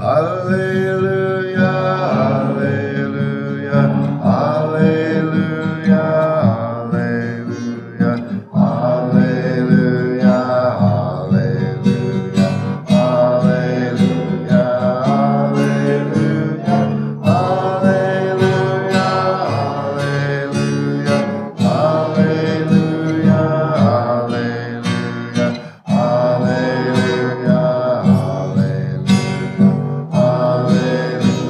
Alleluia, alleluia, alleluia, alleluia, alleluia, alleluia, alleluia, alleluia, alleluia, alleluia, alleluia, alleluia,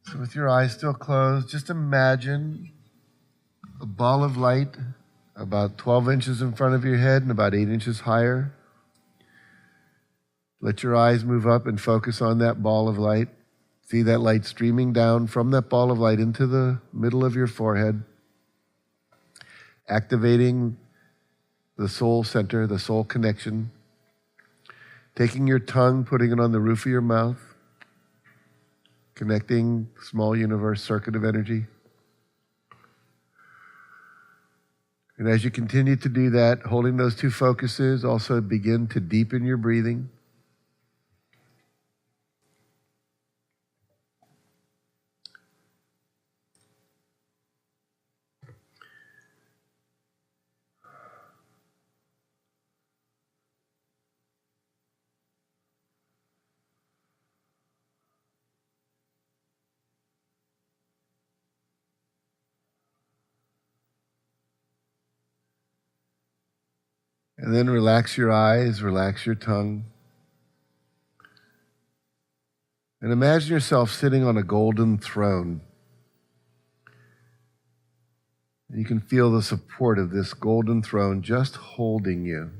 So with your eyes still closed, just imagine a ball of light about 12 inches in front of your head and about 8 inches higher. Let your eyes move up and focus on that ball of light. See that light streaming down from that ball of light into the middle of your forehead, activating the soul center, the soul connection. Taking your tongue, putting it on the roof of your mouth, connecting small universe circuit of energy. And as you continue to do that, holding those two focuses, also begin to deepen your breathing. And then relax your eyes, relax your tongue. And imagine yourself sitting on a golden throne. You can feel the support of this golden throne just holding you.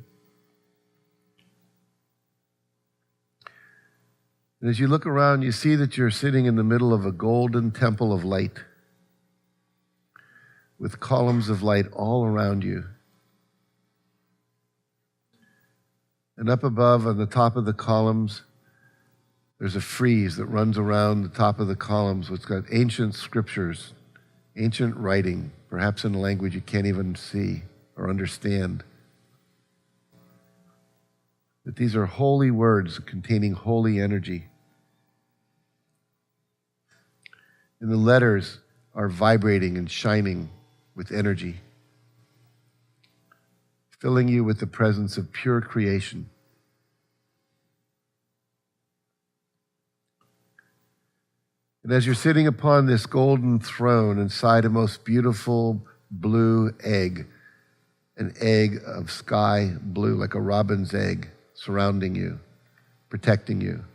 And as you look around, you see that you're sitting in the middle of a golden temple of light with columns of light all around you. And up above, on the top of the columns, there's a frieze that runs around the top of the columns, which got ancient scriptures, ancient writing, perhaps in a language you can't even see or understand. That these are holy words containing holy energy. And the letters are vibrating and shining with energy, filling you with the presence of pure creation. And as you're sitting upon this golden throne inside a most beautiful blue egg, an egg of sky blue, like a robin's egg, surrounding you, protecting you,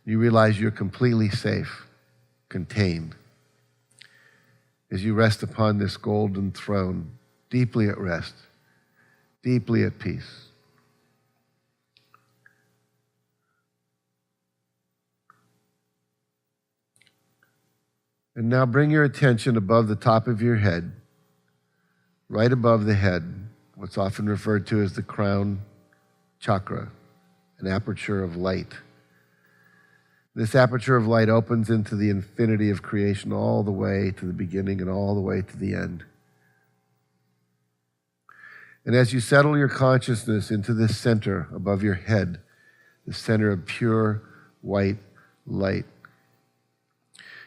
you realize you're completely safe, contained, as you rest upon this golden throne, deeply at rest, deeply at peace. And now bring your attention above the top of your head, right above the head, what's often referred to as the crown chakra, an aperture of light. This aperture of light opens into the infinity of creation all the way to the beginning and all the way to the end. And as you settle your consciousness into this center above your head, the center of pure white light,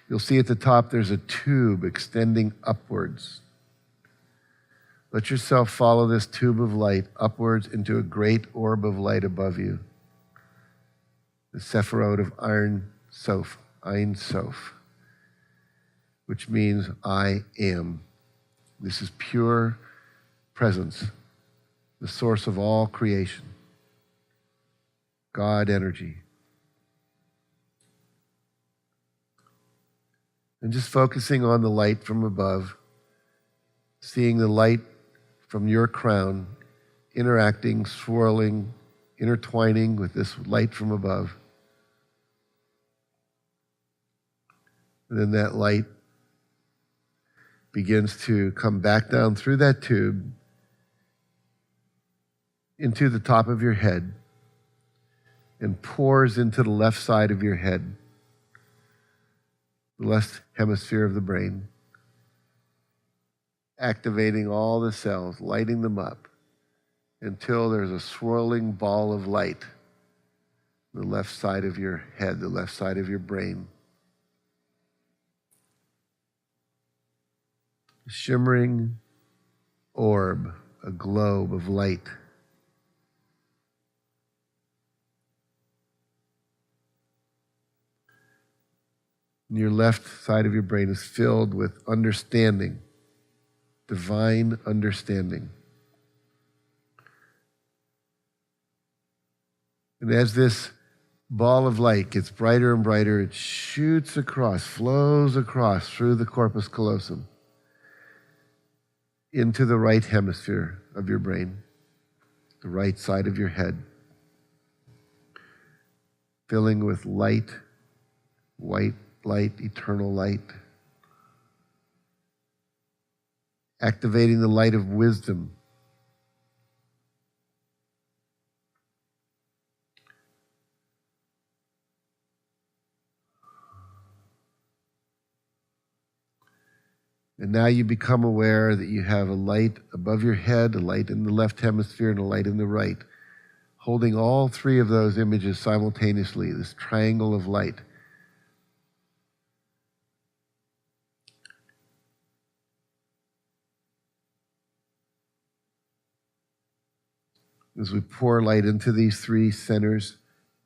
you'll see at the top there's a tube extending upwards. Let yourself follow this tube of light upwards into a great orb of light above you. The Sephirot of Ein Sof, Ein Sof, which means I am. This is pure presence, the source of all creation, God energy. And just focusing on the light from above, seeing the light from your crown interacting, swirling, intertwining with this light from above. And then that light begins to come back down through that tube into the top of your head and pours into the left side of your head, the left hemisphere of the brain, activating all the cells, lighting them up until there's a swirling ball of light, the left side of your head, the left side of your brain. A shimmering orb, a globe of light. And your left side of your brain is filled with understanding, divine understanding. And as this ball of light gets brighter and brighter, it shoots across, flows across through the corpus callosum into the right hemisphere of your brain, the right side of your head, filling with light, white light, eternal light, activating the light of wisdom, and now you become aware that you have a light above your head, a light in the left hemisphere, and a light in the right, holding all three of those images simultaneously, this triangle of light. As we pour light into these three centers,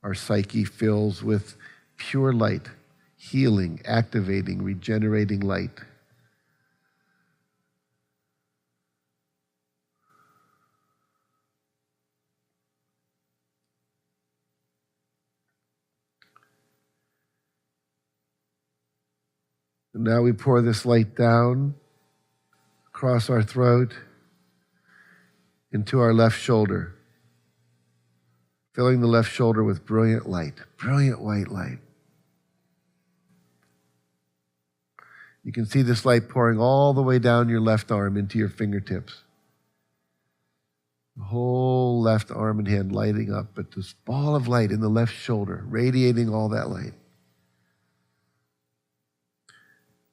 our psyche fills with pure light, healing, activating, regenerating light. And now we pour this light down across our throat into our left shoulder, filling the left shoulder with brilliant light, brilliant white light. You can see this light pouring all the way down your left arm into your fingertips. The whole left arm and hand lighting up, but this ball of light in the left shoulder, radiating all that light.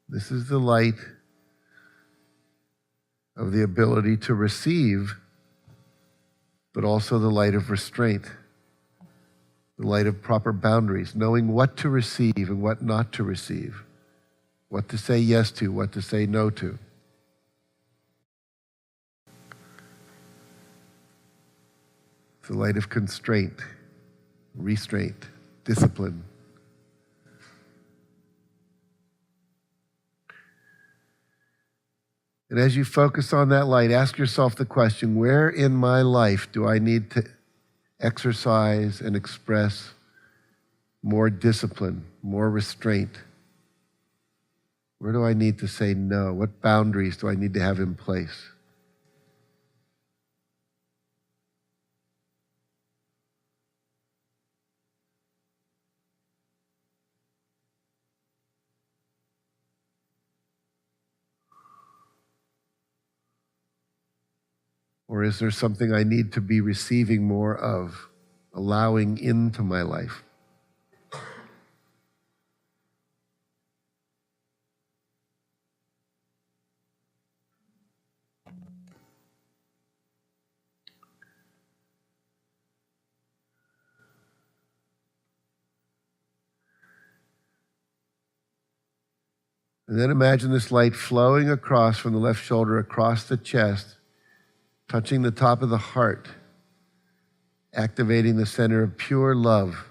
This is the light of the ability to receive, but also the light of restraint, the light of proper boundaries, knowing what to receive and what not to receive, what to say yes to, what to say no to. It's the light of constraint, restraint, discipline. And as you focus on that light, ask yourself the question, where in my life do I need to exercise and express more discipline, more restraint? Where do I need to say no? What boundaries do I need to have in place? Or is there something I need to be receiving more of, allowing into my life? And then imagine this light flowing across from the left shoulder, across the chest, touching the top of the heart, activating the center of pure love,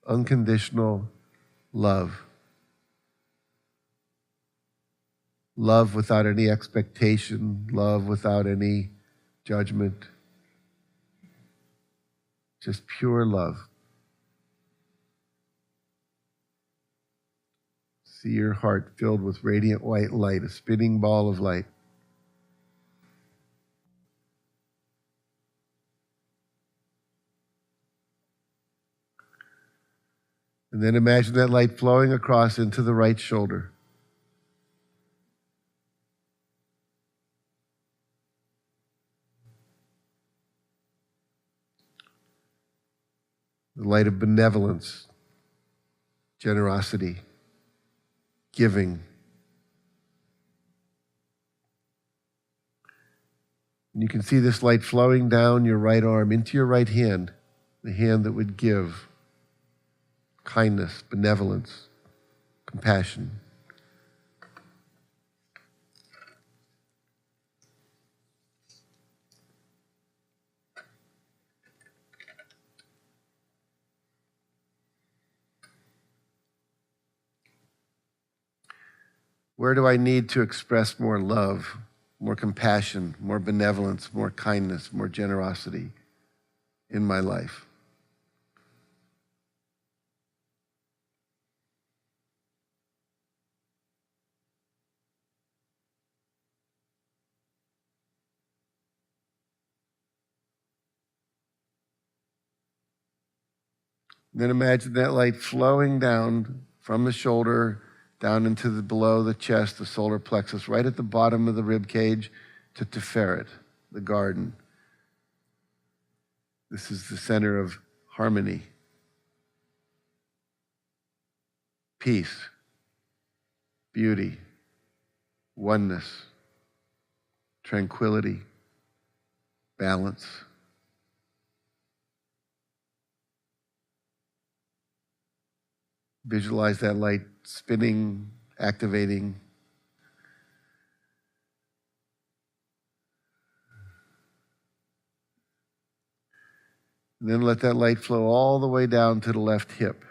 unconditional love. Love without any expectation, love without any judgment, just pure love. See your heart filled with radiant white light, a spinning ball of light. And then imagine that light flowing across into the right shoulder. The light of benevolence, generosity, giving. And you can see this light flowing down your right arm into your right hand, the hand that would give kindness, benevolence, compassion. Where do I need to express more love, more compassion, more benevolence, more kindness, more generosity in my life? Then imagine that light flowing down from the shoulder down into the below the chest, the solar plexus, right at the bottom of the rib cage to Tiferet, the garden. This is the center of harmony, peace, beauty, oneness, tranquility, balance. Visualize that light spinning, activating. And then let that light flow all the way down to the left hip.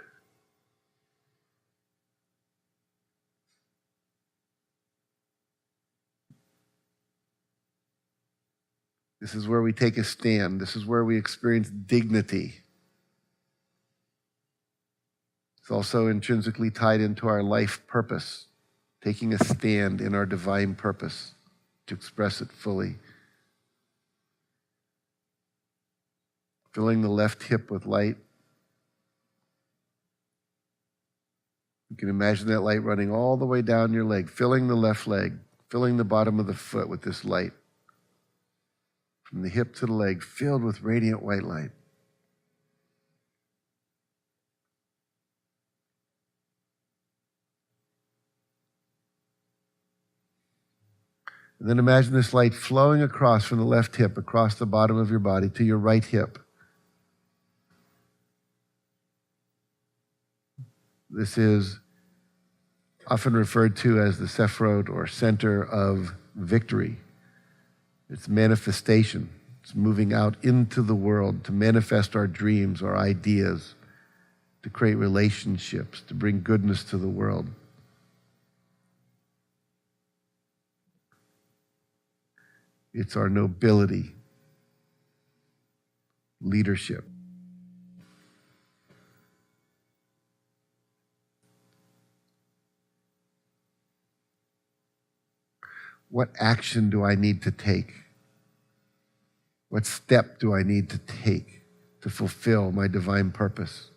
This is where we take a stand. This is where we experience dignity. It's also intrinsically tied into our life purpose, taking a stand in our divine purpose to express it fully. Filling the left hip with light. You can imagine that light running all the way down your leg, filling the left leg, filling the bottom of the foot with this light. From the hip to the leg, filled with radiant white light. And then imagine this light flowing across from the left hip, across the bottom of your body to your right hip. This is often referred to as the Sephiroth or center of victory. It's manifestation. It's moving out into the world to manifest our dreams, our ideas, to create relationships, to bring goodness to the world. It's our nobility, leadership. What action do I need to take? What step do I need to take to fulfill my divine purpose?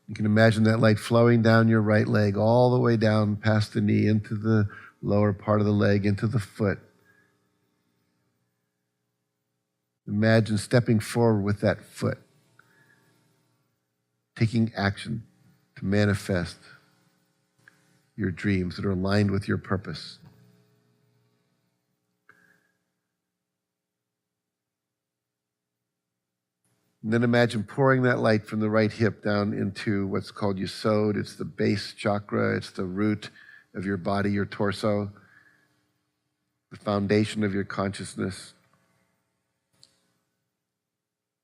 You can imagine that light flowing down your right leg, all the way down past the knee, into the lower part of the leg, into the foot. Imagine stepping forward with that foot, taking action to manifest your dreams that are aligned with your purpose. And then imagine pouring that light from the right hip down into what's called Yesod. It's the base chakra. It's the root of your body, your torso, the foundation of your consciousness.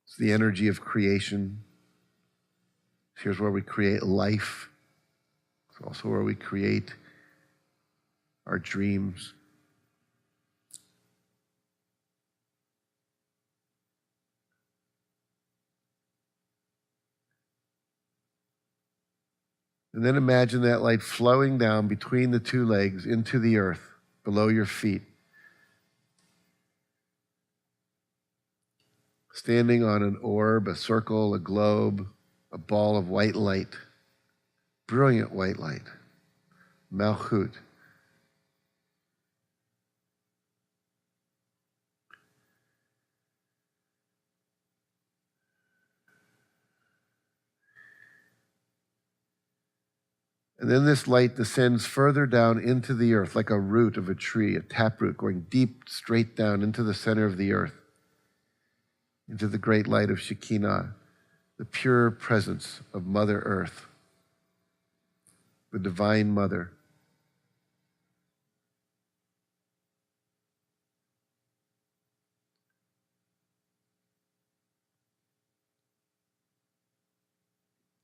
It's the energy of creation. Here's where we create life. It's also where we create our dreams. And then imagine that light flowing down between the two legs into the earth, below your feet. Standing on an orb, a circle, a globe, a ball of white light, brilliant white light, Malchut. And then this light descends further down into the earth like a root of a tree, a taproot going deep, straight down into the center of the earth, into the great light of Shekinah, the pure presence of Mother Earth, the Divine Mother.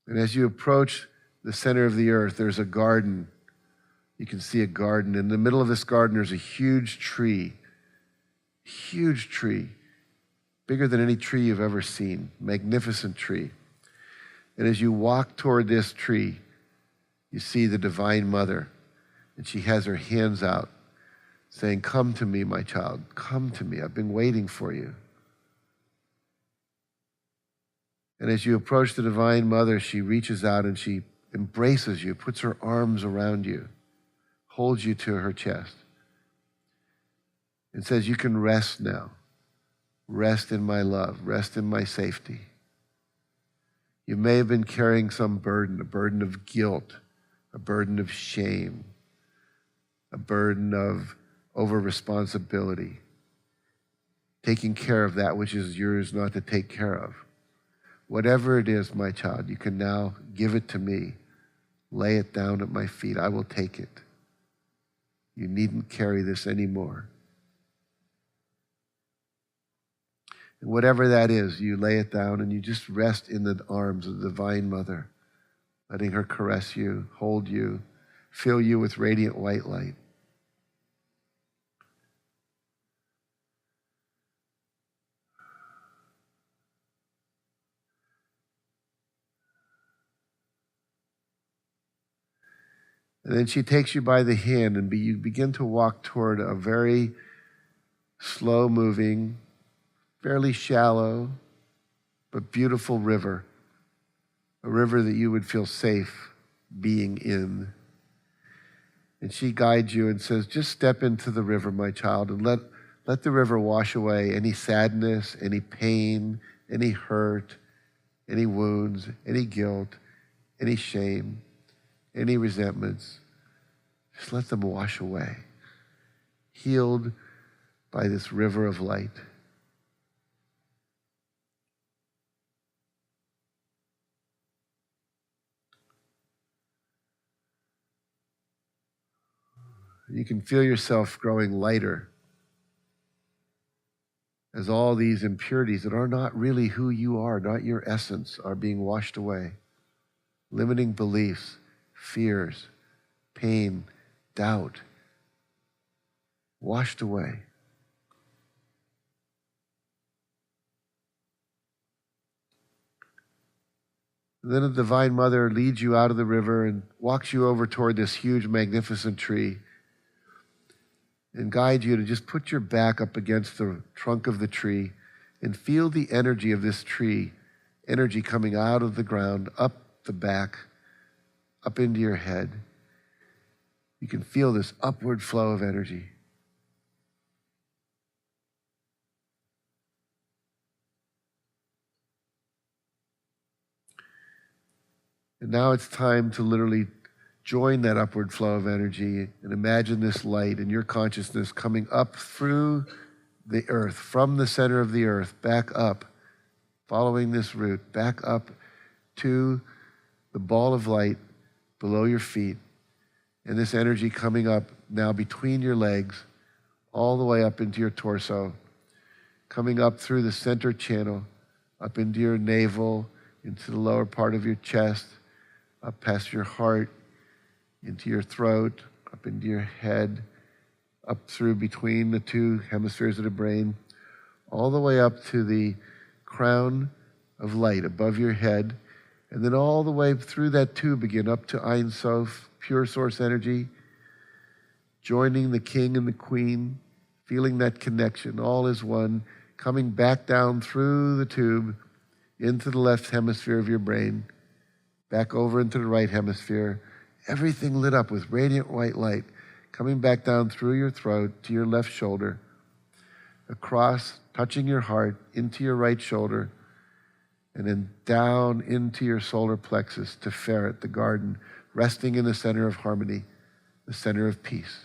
And as you approach the center of the earth, there's a garden. You can see a garden. In the middle of this garden, there's a huge tree, bigger than any tree you've ever seen, magnificent tree. And as you walk toward this tree, you see the Divine Mother, and she has her hands out, saying, "Come to me, my child, come to me. I've been waiting for you." And as you approach the Divine Mother, she reaches out and she embraces you, puts her arms around you, holds you to her chest, and says, "You can rest now. Rest in my love. Rest in my safety." You may have been carrying some burden, a burden of guilt, a burden of shame, a burden of over-responsibility, taking care of that which is yours not to take care of. Whatever it is, my child, you can now give it to me. Lay it down at my feet. I will take it. You needn't carry this anymore. And whatever that is, you lay it down and you just rest in the arms of the Divine Mother, letting her caress you, hold you, fill you with radiant white light. And then she takes you by the hand, and you begin to walk toward a very slow-moving, fairly shallow, but beautiful river, a river that you would feel safe being in. And she guides you and says, just step into the river, my child, and let the river wash away any sadness, any pain, any hurt, any wounds, any guilt, any shame, any resentments. Just let them wash away, healed by this river of light. You can feel yourself growing lighter as all these impurities that are not really who you are, not your essence, are being washed away. Limiting beliefs, fears, pain, doubt, washed away. And then the Divine Mother leads you out of the river and walks you over toward this huge, magnificent tree and guides you to just put your back up against the trunk of the tree and feel the energy of this tree, energy coming out of the ground, up the back, up into your head. You can feel this upward flow of energy. And now it's time to literally join that upward flow of energy and imagine this light in your consciousness coming up through the earth, from the center of the earth, back up, following this route, back up to the ball of light below your feet. And this energy coming up now between your legs, all the way up into your torso, coming up through the center channel, up into your navel, into the lower part of your chest, up past your heart, into your throat, up into your head, up through between the two hemispheres of the brain, all the way up to the crown of light above your head, and then all the way through that tube again, up to Ein Sof, pure source energy, joining the king and the queen, feeling that connection, all is one, coming back down through the tube into the left hemisphere of your brain, back over into the right hemisphere, everything lit up with radiant white light, coming back down through your throat to your left shoulder, across, touching your heart, into your right shoulder, and then down into your solar plexus to Ferret, the garden, resting in the center of harmony, the center of peace.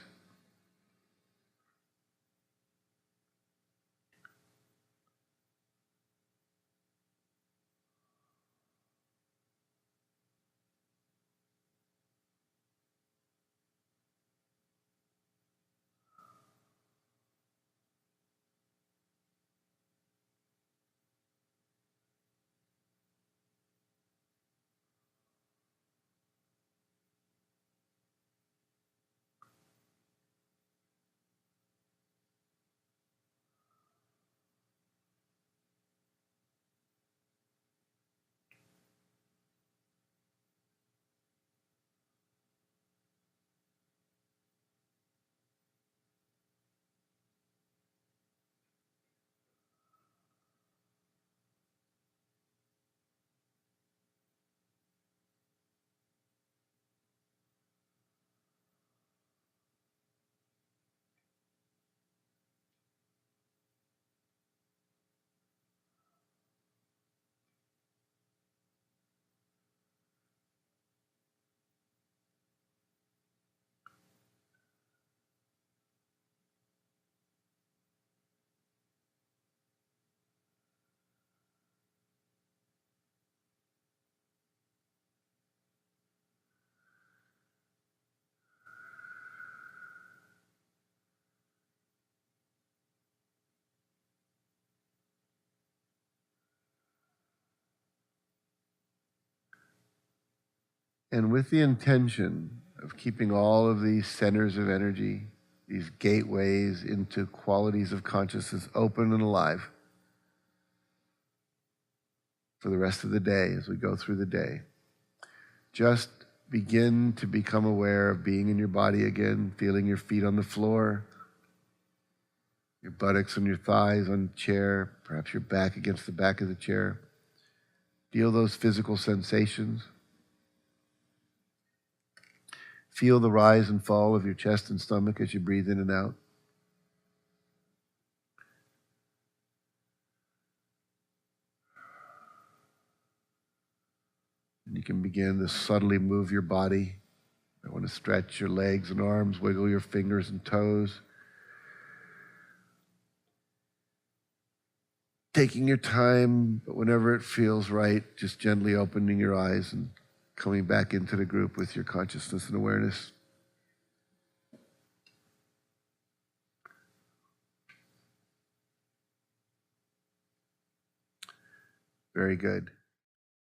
And with the intention of keeping all of these centers of energy, these gateways into qualities of consciousness open and alive for the rest of the day as we go through the day, just begin to become aware of being in your body again, feeling your feet on the floor, your buttocks and your thighs on the chair, perhaps your back against the back of the chair. Feel those physical sensations. Feel the rise and fall of your chest and stomach as you breathe in and out. And you can begin to subtly move your body. I want to stretch your legs and arms, wiggle your fingers and toes. Taking your time, but whenever it feels right, just gently opening your eyes and coming back into the group with your consciousness and awareness. Very good.